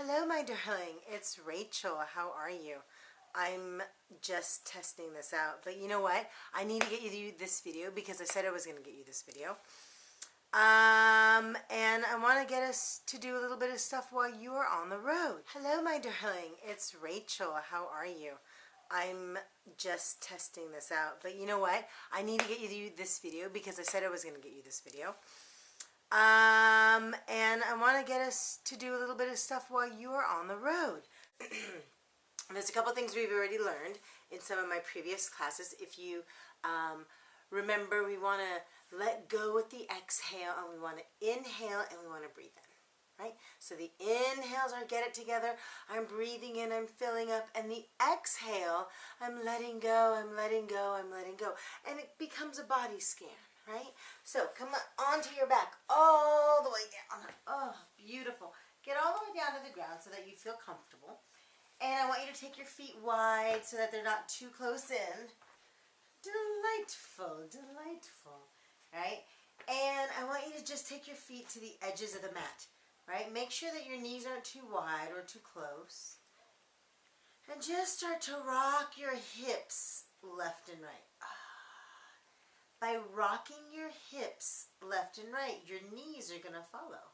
Hello, my darling. It's Rachel. How are you? I'm just testing this out, but you know what? I need to get you this video because I said I was going to get you this video. And I want to get us to do a little bit of stuff while you are on the road. Hello, my darling. It's Rachel. How are you? I'm just testing this out, but you know what? I need to get you this video because I said I was going to get you this video. And I want to get us to do a little bit of stuff while you are on the road. There's a couple things we've already learned in some of my previous classes. If you remember, we want to let go with the exhale, and we want to inhale, and we want to breathe in, right? So the inhales are get it together. I'm breathing in, I'm filling up, and the exhale, I'm letting go, I'm letting go, I'm letting go. And it becomes a body scan. Right? So come onto your back all the way down. Oh, beautiful. Get all the way down to the ground so that you feel comfortable. And I want you to take your feet wide so that they're not too close in. Delightful, delightful. Right? And I want you to just take your feet to the edges of the mat. Right? Make sure that your knees aren't too wide or too close. And just start to rock your hips left and right. By rocking your hips left and right, your knees are going to follow.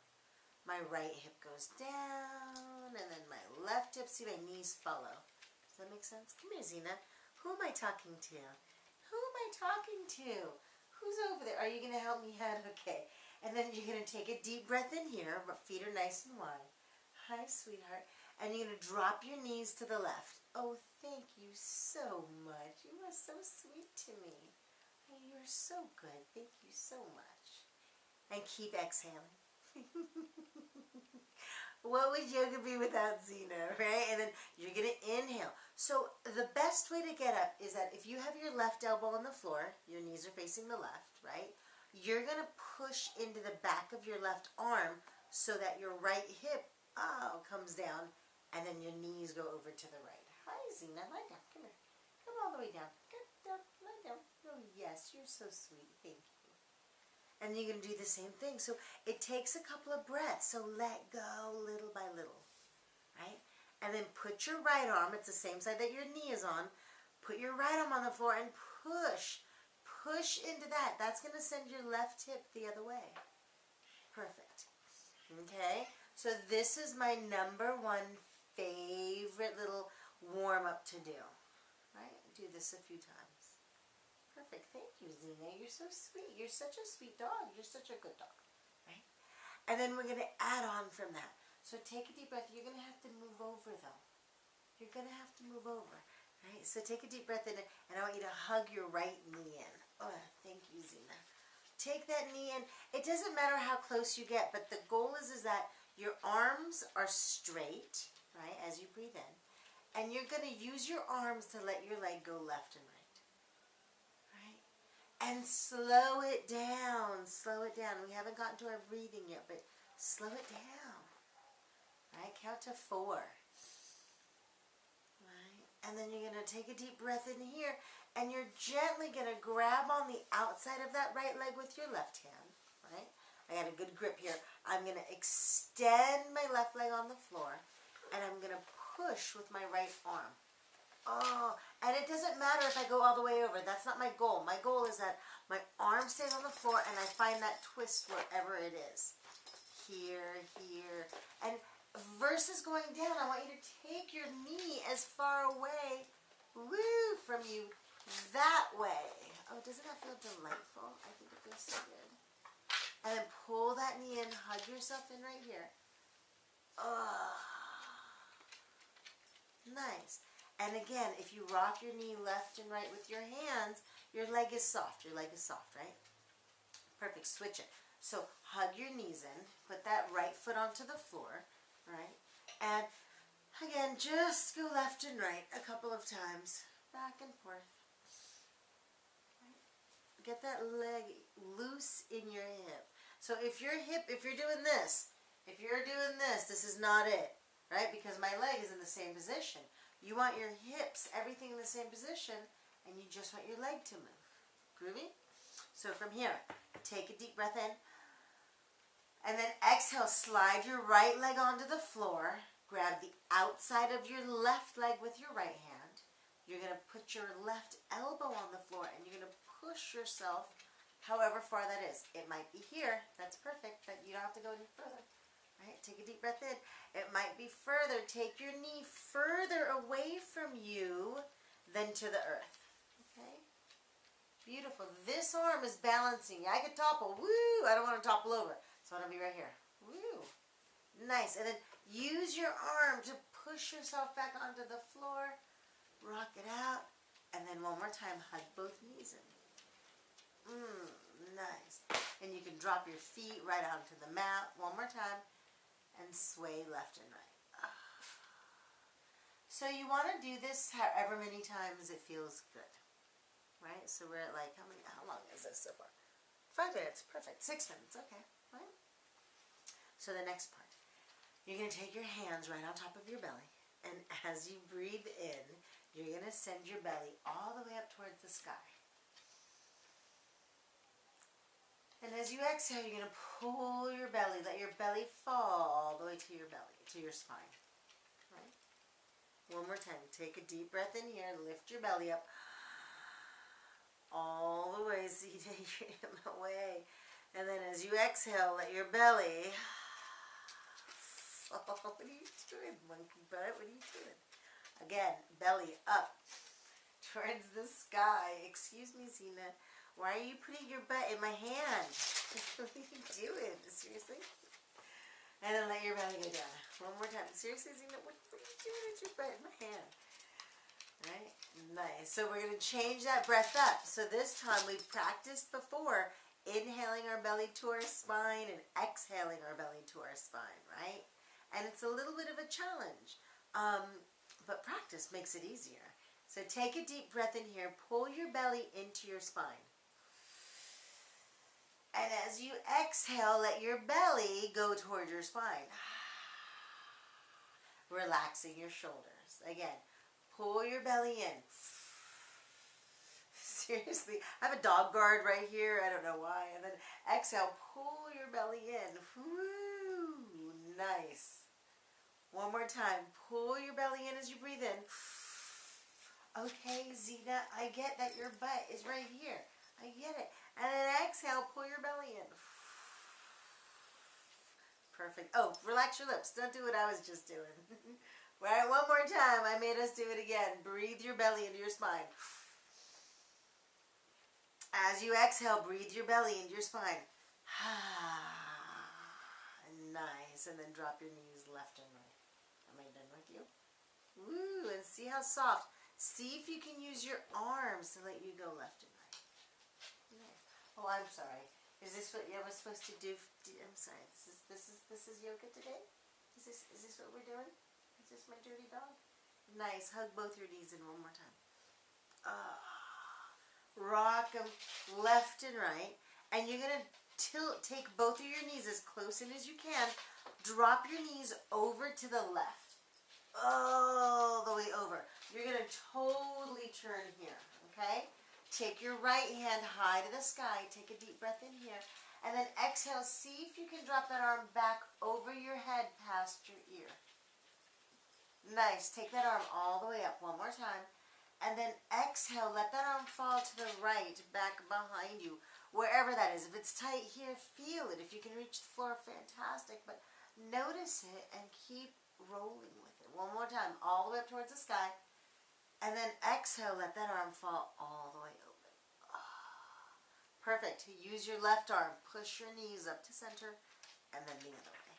My right hip goes down, and then my left hip, see my knees follow. Does that make sense? Come here, Zena. Who am I talking to? Who am I talking to? Who's over there? Are you going to help me out? Okay. And then you're going to take a deep breath in here. Feet are nice and wide. Hi, sweetheart. And you're going to drop your knees to the left. Oh, thank you so much. You are so sweet to me. You're so good. Thank you so much. And keep exhaling. What would yoga be without Zena, right? And then you're going to inhale. So the best way to get up is that if you have your left elbow on the floor, your knees are facing the left, right? You're going to push into the back of your left arm so that your right hip comes down, and then your knees go over to the right. Hi, Zena. Lie down. Come here. Come all the way down. Good. Down. Lie down. Oh, yes, you're so sweet. Thank you. And you're going to do the same thing. So it takes a couple of breaths. So let go little by little, right? And then put your right arm, it's the same side that your knee is on, put your right arm on the floor and push. Push into that. That's going to send your left hip the other way. Perfect. Okay? So this is my number one favorite little warm-up to do. Right? Do this a few times. Perfect. Thank you, Zena. You're so sweet. You're such a sweet dog. You're such a good dog. Right? And then we're going to add on from that. So take a deep breath. You're going to have to move over, though. You're going to have to move over. Right? So take a deep breath in, and I want you to hug your right knee in. Oh, thank you, Zena. Take that knee in. It doesn't matter how close you get, but the goal is that your arms are straight, right, as you breathe in. And you're going to use your arms to let your leg go left and right. And slow it down. Slow it down. We haven't gotten to our breathing yet, but slow it down. Right? Count to 4. Right? And then you're going to take a deep breath in here, and you're gently going to grab on the outside of that right leg with your left hand. Right? I got a good grip here. I'm going to extend my left leg on the floor, and I'm going to push with my right arm. Oh, and it doesn't matter if I go all the way over. That's not my goal. My goal is that my arm stays on the floor and I find that twist wherever it is. Here, here. And versus going down, I want you to take your knee as far away, from you that way. Oh, doesn't that feel delightful? I think it feels so good. And then pull that knee in, hug yourself in right here. Oh, nice. And again, if you rock your knee left and right with your hands, your leg is soft. Your leg is soft, right? Perfect. Switch it. So hug your knees in. Put that right foot onto the floor, right? And again, just go left and right a couple of times. Back and forth. Right? Get that leg loose in your hip. So if you're doing this, this is not it, right? Because my leg is in the same position. You want your hips, everything in the same position, and you just want your leg to move. Groovy? So from here, take a deep breath in, and then exhale, slide your right leg onto the floor, grab the outside of your left leg with your right hand. You're going to put your left elbow on the floor and you're going to push yourself however far that is. It might be here. That's perfect, but you don't have to go any further. Right? Take a deep breath in. It might be further. Take your knee further away from you than to the earth. Okay? Beautiful. This arm is balancing. I could topple. Woo! I don't want to topple over. So I want to be right here. Woo! Nice. And then use your arm to push yourself back onto the floor. Rock it out. And then one more time, hug both knees in. Nice. And you can drop your feet right onto the mat. One more time. And sway left and right. So you want to do this however many times it feels good. Right? So we're at like, how long is this so far? 5 minutes. Perfect. 6 minutes. Okay. Right? So the next part. You're going to take your hands right on top of your belly. And as you breathe in, you're going to send your belly all the way up towards the sky. And as you exhale, you're going to pull your belly. Let your belly fall all the way to your belly, to your spine. Right? One more time. Take a deep breath in here. Lift your belly up. All the way, so you take your hip away. And then as you exhale, let your belly fall. What are you doing, monkey butt? What are you doing? Again, belly up towards the sky. Excuse me, Zena. Why are you putting your butt in my hand? What are you doing? Seriously? And then let your belly go down. One more time. Seriously, Zena, what are you doing with your butt in my hand? Right? Nice. So we're going to change that breath up. So this time we practiced before inhaling our belly to our spine and exhaling our belly to our spine, right? And it's a little bit of a challenge. But practice makes it easier. So take a deep breath in here. Pull your belly into your spine. And as you exhale, let your belly go toward your spine. Relaxing your shoulders. Again, pull your belly in. Seriously, I have a dog guard right here. I don't know why. And then exhale, pull your belly in. Woo, nice. One more time. Pull your belly in as you breathe in. Okay, Zena, I get that your butt is right here. I get it. And then exhale, pull your belly in. Perfect. Oh, relax your lips. Don't do what I was just doing. All right, one more time. I made us do it again. Breathe your belly into your spine. As you exhale, breathe your belly into your spine. Nice. And then drop your knees left and right. Am I done with you? Woo, and see how soft. See if you can use your arms to let you go left and right. Nice. Oh, I'm sorry. Is this what I was supposed to do? I'm sorry. This is yoga today? Is this what we're doing? Is this my dirty dog? Nice. Hug both your knees in one more time. Rock them left and right. And you're going to take both of your knees as close in as you can. Drop your knees over to the left. All the way over. You're going to totally turn here. Okay? Take your right hand high to the sky. Take a deep breath in here. And then exhale. See if you can drop that arm back over your head past your ear. Nice. Take that arm all the way up. One more time. And then exhale. Let that arm fall to the right, back behind you. Wherever that is. If it's tight here, feel it. If you can reach the floor, fantastic. But notice it and keep rolling with it. One more time. All the way up towards the sky. And then exhale. Let that arm fall all the way open. Perfect. Use your left arm. Push your knees up to center. And then the other way.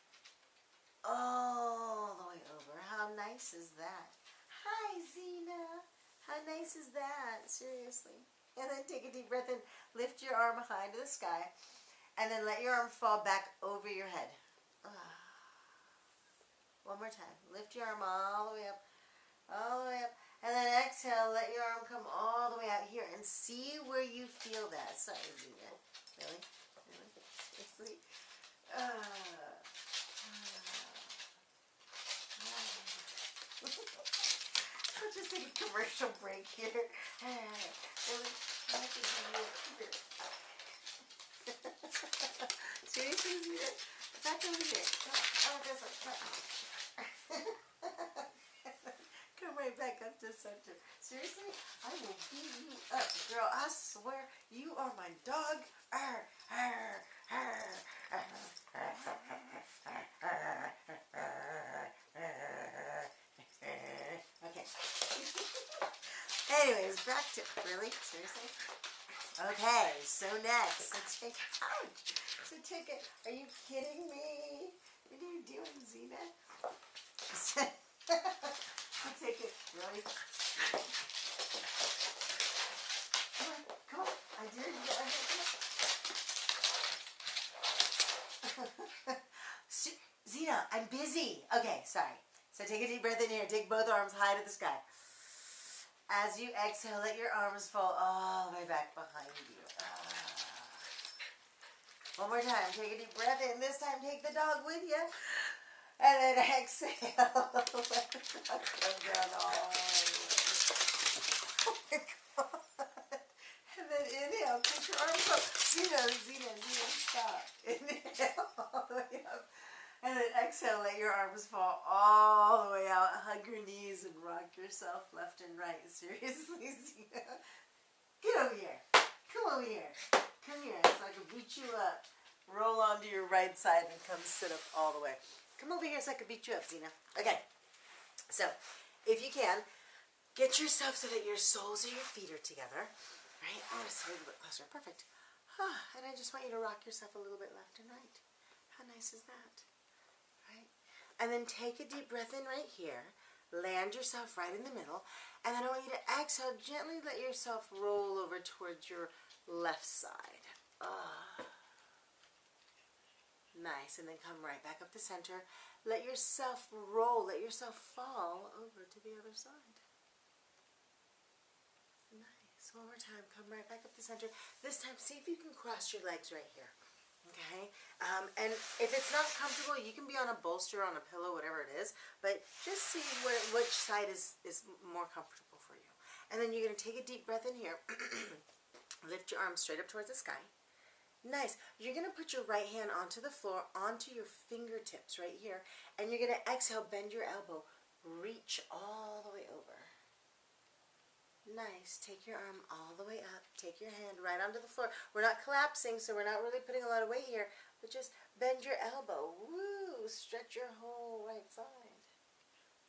All the way over. How nice is that? Hi, Zena. How nice is that? Seriously. And then take a deep breath in. Lift your arm high to the sky. And then let your arm fall back over your head. One more time. Lift your arm all the way up. All the way up. And then exhale. Let your arm come all the way out here. And see where you feel that. Sorry, Zena. Really? Really? Seriously? I'll just take a commercial break here. Seriously, back over here. Oh, this one. right back up to center. Seriously, I will beat you up, girl. I swear, you are my dog. Arr, arr, arr, arr, okay. Anyways, back to really seriously. Okay, so next, let's take ouch. So take it. Are you kidding me? What are you doing, Zena? So take it. Really? Come on. I dare you. Zena, I'm busy. Okay, sorry. So take a deep breath in here. Take both arms high to the sky. As you exhale, let your arms fall all the way back behind you. One more time. Take a deep breath in. This time, take the dog with you. And then exhale. Let the dog come down all the way. Oh my God. And then inhale. Take your arms up. Zena, stop. Inhale all the way up. And then exhale, let your arms fall all the way out. Hug your knees and rock yourself left and right. Seriously, Zena. Get over here. Come over here. Come here so I can beat you up. Roll onto your right side and come sit up all the way. Come over here so I can beat you up, Zena. Okay. So, if you can, get yourself so that your soles of your feet are together. Right? I want to sit a little bit closer. Perfect. And I just want you to rock yourself a little bit left and right. How nice is that? And then take a deep breath in right here. Land yourself right in the middle. And then I want you to exhale. Gently let yourself roll over towards your left side. Nice. And then come right back up to center. Let yourself roll. Let yourself fall over to the other side. Nice. One more time. Come right back up to center. This time, see if you can cross your legs right here. Okay, and if it's not comfortable, you can be on a bolster, on a pillow, whatever it is, but just see which side is more comfortable for you. And then you're going to take a deep breath in here. Lift your arms straight up towards the sky. Nice. You're going to put your right hand onto the floor, onto your fingertips right here, and you're going to exhale, bend your elbow, reach all the way over. Nice. Take your arm all the way up. Take your hand right onto the floor. We're not collapsing, so we're not really putting a lot of weight here, but just bend your elbow. Woo! Stretch your whole right side.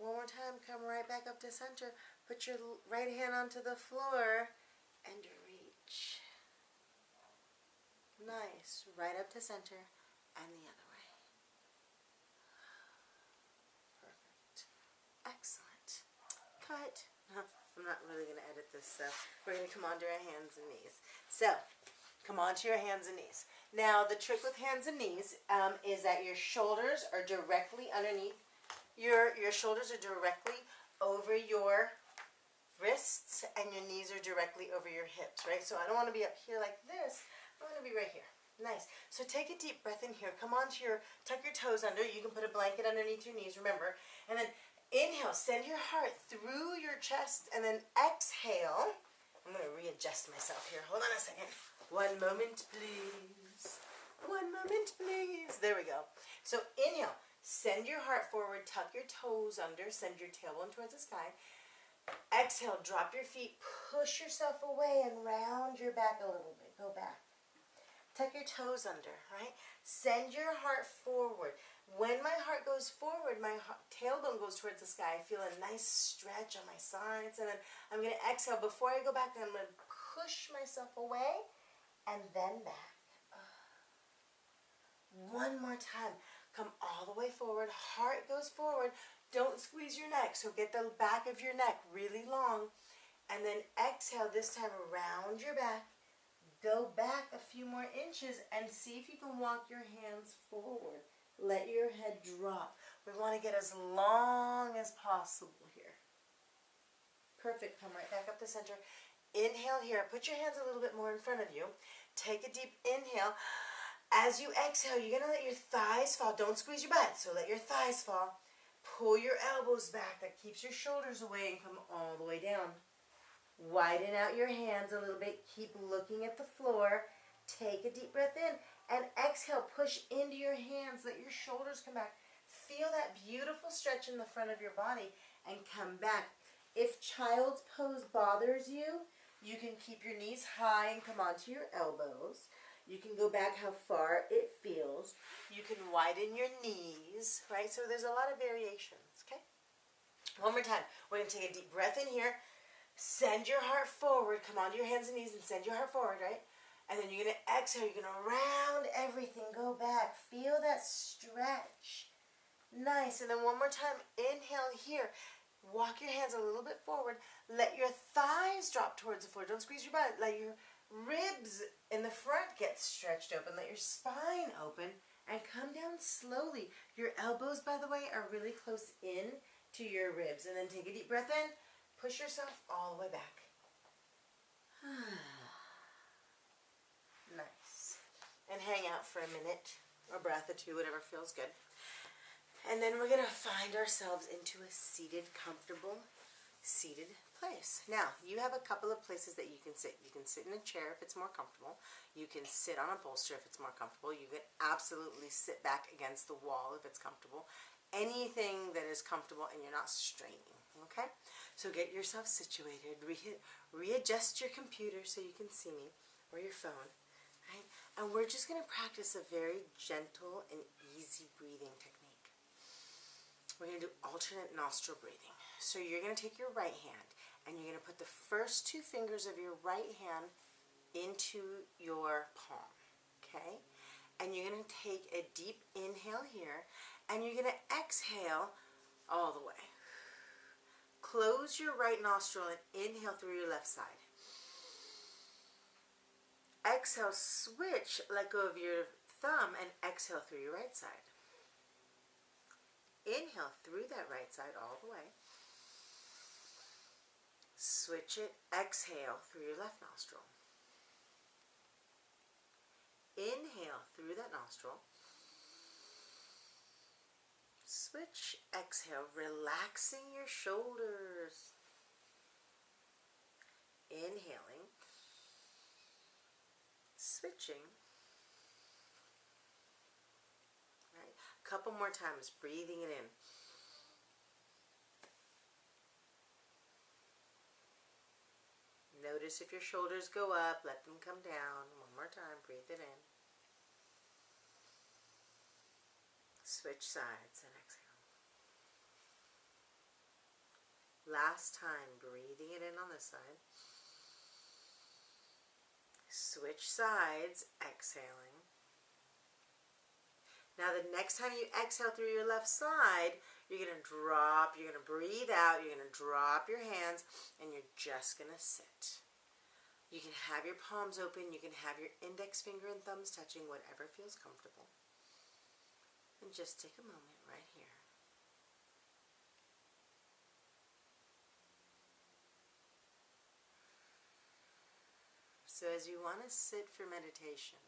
One more time. Come right back up to center. Put your right hand onto the floor and reach. Nice. Right up to center and the other way. Perfect. Excellent. Cut. I'm not really going to edit this, so we're going to come onto our hands and knees. So, come onto your hands and knees. Now, the trick with hands and knees is that your shoulders are directly underneath. Your shoulders are directly over your wrists, and your knees are directly over your hips, right? So I don't want to be up here like this. I want to be right here. Nice. So take a deep breath in here. Come onto tuck your toes under. You can put a blanket underneath your knees, remember. And then inhale, send your heart through your chest, and then exhale. I'm going to readjust myself here. Hold on a second. One moment, please. One moment, please. There we go. So inhale, send your heart forward, tuck your toes under, send your tailbone towards the sky. Exhale, drop your feet, push yourself away, and round your back a little bit. Go back. Tuck your toes under, right? Send your heart forward. When my heart goes forward, my tailbone goes towards the sky. I feel a nice stretch on my sides. And then I'm going to exhale. Before I go back, I'm going to push myself away and then back. One more time. Come all the way forward. Heart goes forward. Don't squeeze your neck. So get the back of your neck really long. And then exhale. This time around your back. Go back a few more inches and see if you can walk your hands forward. Let your head drop. We want to get as long as possible here. Perfect. Come right back up to center. Inhale here. Put your hands a little bit more in front of you. Take a deep inhale. As you exhale, you're going to let your thighs fall. Don't squeeze your butt, so let your thighs fall. Pull your elbows back. That keeps your shoulders away and come all the way down. Widen out your hands a little bit. Keep looking at the floor. Take a deep breath in. And exhale, push into your hands, let your shoulders come back. Feel that beautiful stretch in the front of your body and come back. If child's pose bothers you, you can keep your knees high and come onto your elbows. You can go back how far it feels. You can widen your knees, right? So there's a lot of variations, okay? One more time. We're going to take a deep breath in here. Send your heart forward. Come onto your hands and knees and send your heart forward, right? And then you're going to exhale. You're going to round everything. Go back. Feel that stretch. Nice. And then one more time. Inhale here. Walk your hands a little bit forward. Let your thighs drop towards the floor. Don't squeeze your butt. Let your ribs in the front get stretched open. Let your spine open. And come down slowly. Your elbows, by the way, are really close in to your ribs. And then take a deep breath in. Push yourself all the way back. Nice. And hang out for a minute, or breath or two, whatever feels good. And then we're going to find ourselves into a seated, comfortable, seated place. Now, you have a couple of places that you can sit. You can sit in a chair if it's more comfortable. You can sit on a bolster if it's more comfortable. You can absolutely sit back against the wall if it's comfortable. Anything that is comfortable and you're not straining, okay? So get yourself situated. Readjust your computer so you can see me, or your phone, right? And we're just going to practice a very gentle and easy breathing technique. We're going to do alternate nostril breathing. So you're going to take your right hand and you're going to put the first two fingers of your right hand into your palm, okay? And you're going to take a deep inhale here and you're going to exhale all the way. Close your right nostril and inhale through your left side. Exhale, switch, let go of your thumb and exhale through your right side. Inhale through that right side all the way. Switch it, exhale through your left nostril. Inhale through that nostril. Switch, exhale, relaxing your shoulders. Inhaling. Switching. Right. A couple more times, breathing it in. Notice if your shoulders go up, let them come down. One more time, breathe it in. Switch sides and exhale. Last time, breathing it in on this side. Switch sides, exhaling. Now the next time you exhale through your left side, you're going to drop, you're going to breathe out, you're going to drop your hands, and you're just going to sit. You can have your palms open, you can have your index finger and thumbs touching, whatever feels comfortable. And just take a moment right here. So as you want to sit for meditation,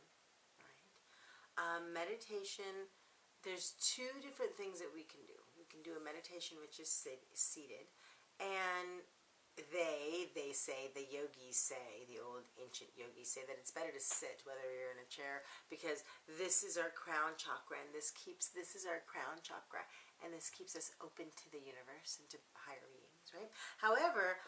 right? Meditation, there's two different things that we can do. We can do a meditation which is seated, and they say, the yogis say, the old ancient yogis say that it's better to sit whether you're in a chair, because this is our crown chakra, and this is our crown chakra, and this keeps us open to the universe and to higher beings, right? However,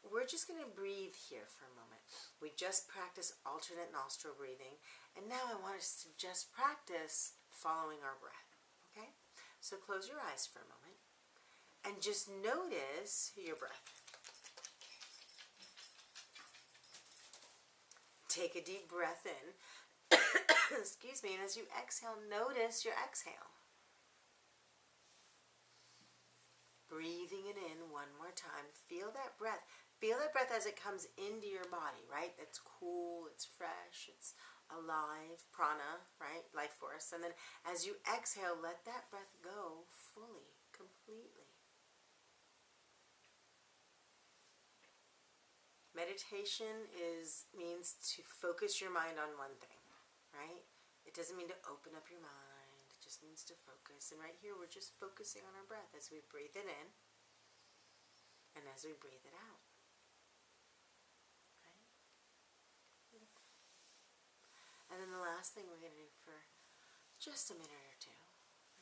we're just going to breathe here for a moment. We just practiced alternate nostril breathing, and now I want us to just practice following our breath, okay? So close your eyes for a moment and just notice your breath. Take a deep breath in, excuse me, and as you exhale, notice your exhale. Breathing it in one more time. Feel that breath. Feel that breath as it comes into your body, right? It's cool, it's fresh, it's alive, prana, right? Life force. And then as you exhale, let that breath go fully, completely. Meditation means to focus your mind on one thing, right? It doesn't mean to open up your mind. It just means to focus. And right here, we're just focusing on our breath as we breathe it in and as we breathe it out. Right? And then the last thing we're going to do for just a minute or two,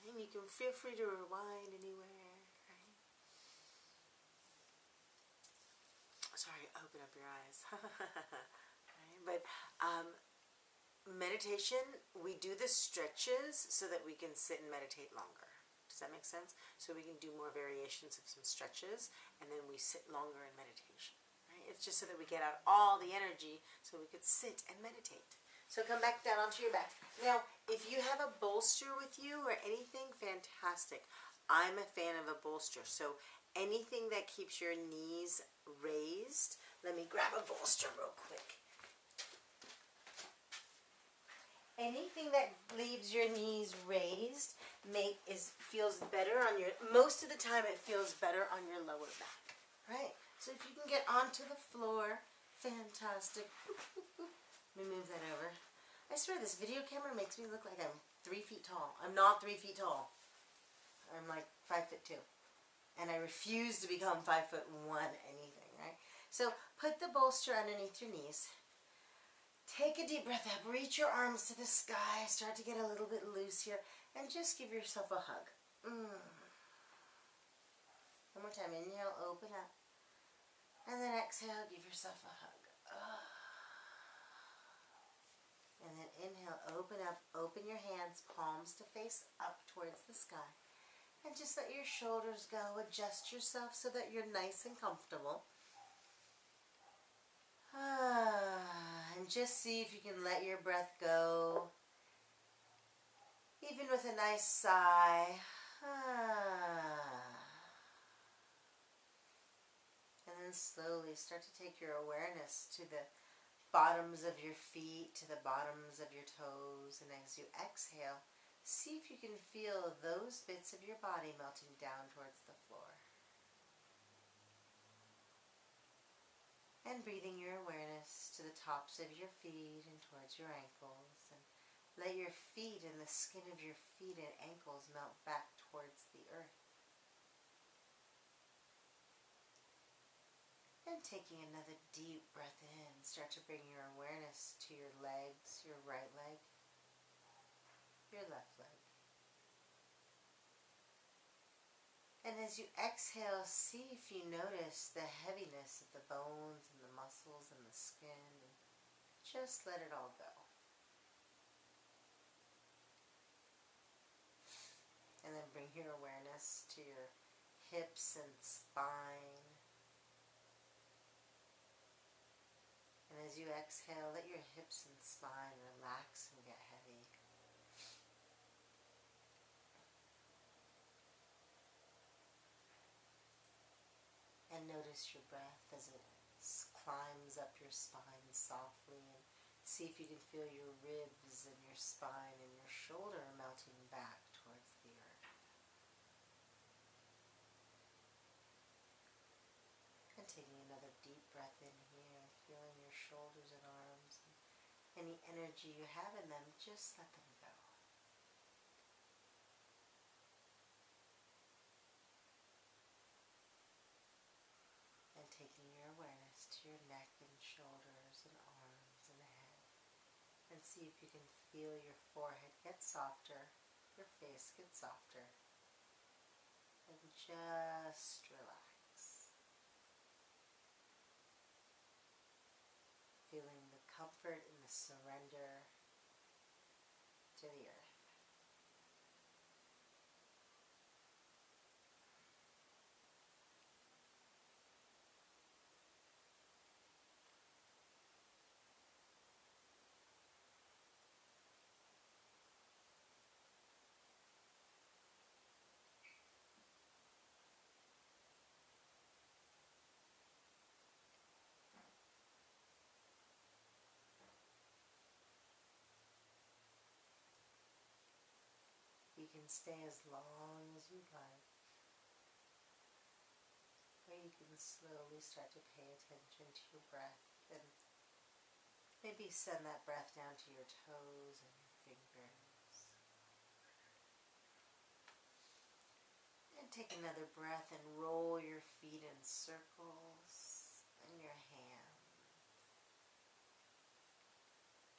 and you can feel free to rewind anywhere. up your eyes. Right? But meditation, we do the stretches so that we can sit and meditate longer. Does that make sense? So we can do more variations of some stretches, and then we sit longer in meditation. Right? It's just so that we get out all the energy so we could sit and meditate. So come back down onto your back. Now, if you have a bolster with you or anything, fantastic. I'm a fan of a bolster. So anything that keeps your knees raised, let me grab a bolster real quick. Anything that leaves your knees raised feels better on your, most of the time it feels better on your lower back. Right? So if you can get onto the floor, fantastic. Let me move that over. I swear this video camera makes me look like I'm 3 feet tall. I'm not 3 feet tall. I'm like 5'2". And I refuse to become 5'1" anything, right? So put the bolster underneath your knees. Take a deep breath up. Reach your arms to the sky. Start to get a little bit loose here. And just give yourself a hug. One more time. Inhale, open up. And then exhale, give yourself a hug. And then inhale, open up, open your hands, palms to face up towards the sky. And just let your shoulders go, adjust yourself so that you're nice and comfortable. And just see if you can let your breath go, even with a nice sigh. And then slowly start to take your awareness to the bottoms of your feet, to the bottoms of your toes, and as you exhale, see if you can feel those bits of your body melting down towards the floor. And breathing your awareness to the tops of your feet and towards your ankles, and let your feet and the skin of your feet and ankles melt back towards the earth. And taking another deep breath in, start to bring your awareness to your legs, your right leg, your left leg. And as you exhale, see if you notice the heaviness of the bones and the muscles and the skin, and just let it all go. And then bring your awareness to your hips and spine. And as you exhale, let your hips and spine relax and get heavy. And notice your breath as it climbs up your spine softly. And see if you can feel your ribs and your spine and your shoulder melting back towards the earth. And taking another deep breath in here, feeling your shoulders and arms. And any energy you have in them, just let them go. And taking your awareness to your neck and shoulders and arms and head. And see if you can feel your forehead get softer, your face get softer. And just relax. Feeling the comfort and the surrender to the earth. You can stay as long as you'd like, or you can slowly start to pay attention to your breath and maybe send that breath down to your toes and your fingers. And take another breath and roll your feet in circles and your hands.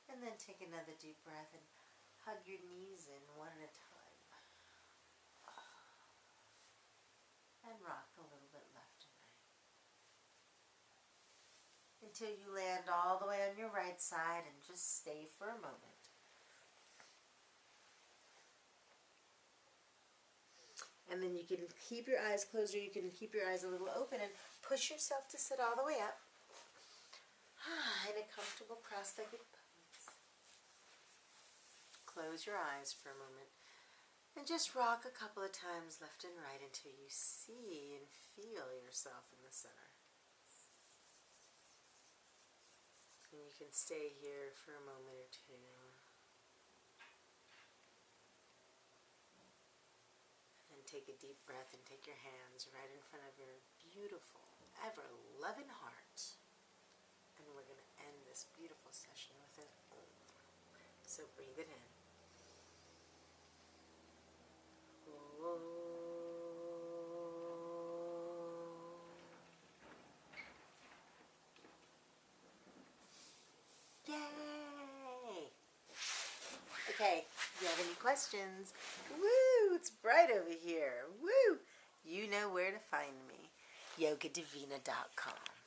And then take another deep breath and hug your knees in one at a time. And rock a little bit left and right. And until you land all the way on your right side and just stay for a moment. And then you can keep your eyes closed, or you can keep your eyes a little open and push yourself to sit all the way up in a comfortable cross-legged pose. Close your eyes for a moment and just rock a couple of times left and right until you see and feel yourself in the center. And you can stay here for a moment or two. Take a deep breath and take your hands right in front of your beautiful, ever-loving heart. And we're going to end this beautiful session with an Om. So breathe it in. Yay! Okay, if you have any questions, woo, it's bright over here, woo, you know where to find me, yogadivina.com.